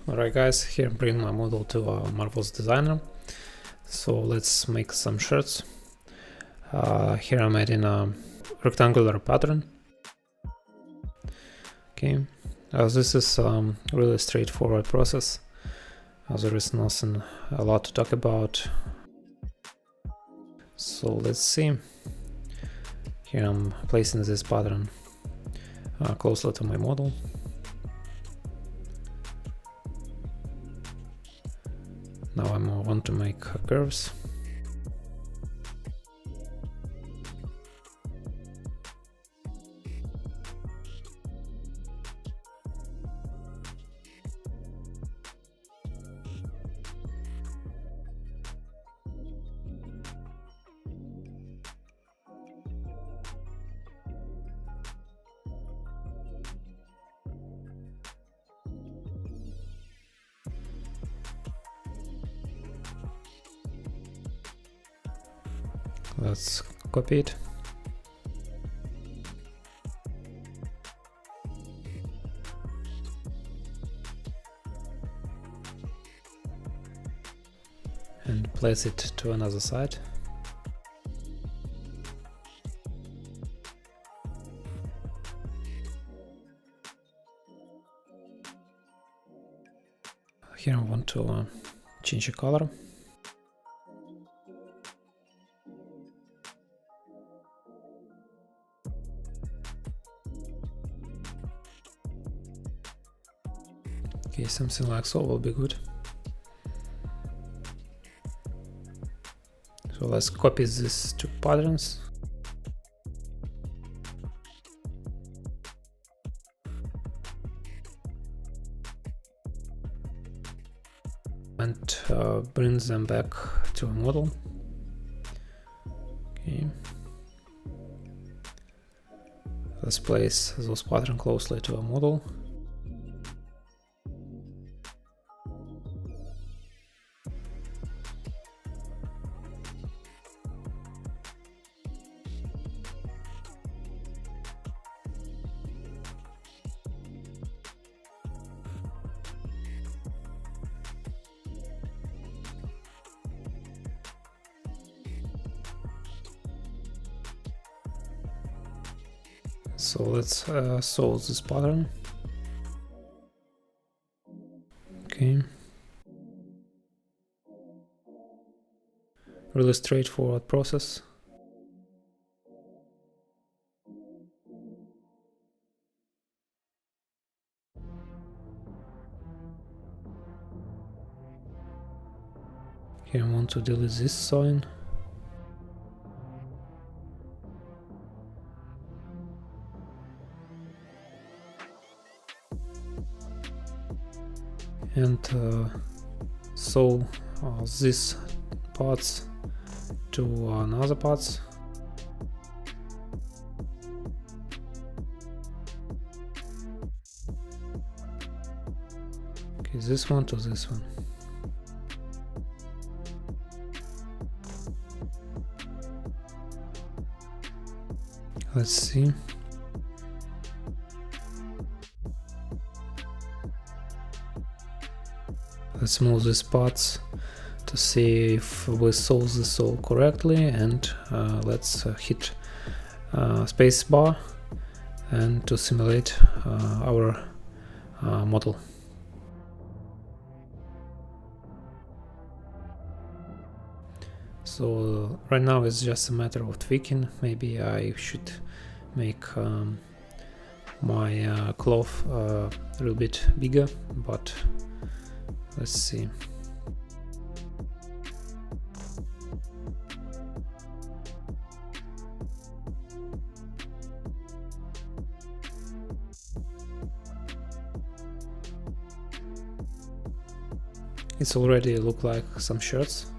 Alright guys, here I'm bringing my model to Marvel's Designer. So let's make some shirts. Here I'm adding a rectangular pattern. Okay, this is really straightforward process. There is nothing a lot to talk about. So let's see. Here I'm placing this pattern closer to my model. Now I want to make curves. Let's copy it. And place it to another side. Here I want to change the color. Okay, something like so will be good. So let's copy these two patterns. And bring them back to a model. Okay. Let's place those patterns closely to a model. So let's solve this pattern. Okay. Really straightforward process. Here I want to delete this sign. And sew these parts to another parts. Okay, this one to this one. Let's see. Let's move these parts to see if we solve this all correctly, and let's hit space bar and to simulate our model. So right now it's just a matter of tweaking. Maybe I should make my cloth a little bit bigger, but let's see. It's already look like some shirts.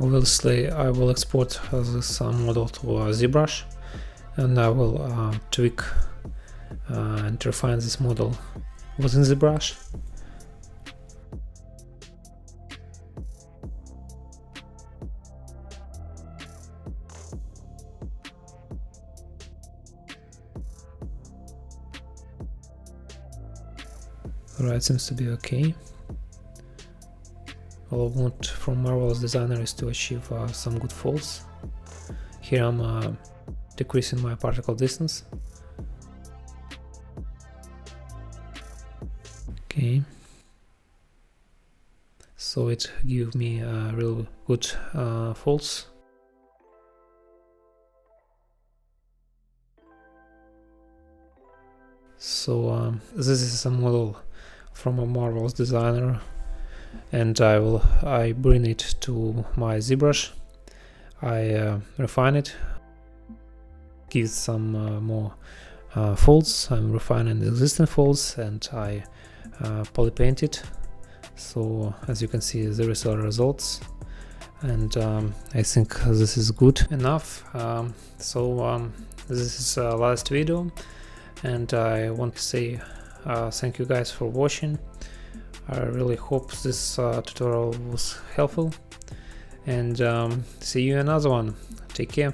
Obviously, I will export this model to ZBrush, and I will tweak and refine this model within ZBrush. Alright, seems to be okay. All I want from Marvelous Designer is to achieve some good folds. Here I'm decreasing my particle distance. Okay. So it gives me real good folds. So this is a model from a Marvelous Designer, and I bring it to my ZBrush. I refine it, give some more folds. I'm refining the existing folds, and I polypaint it. So as you can see, there is a results, and I think this is good enough. This is the last video, and I want to say thank you guys for watching. I really hope this tutorial was helpful, and see you in another one. Take care.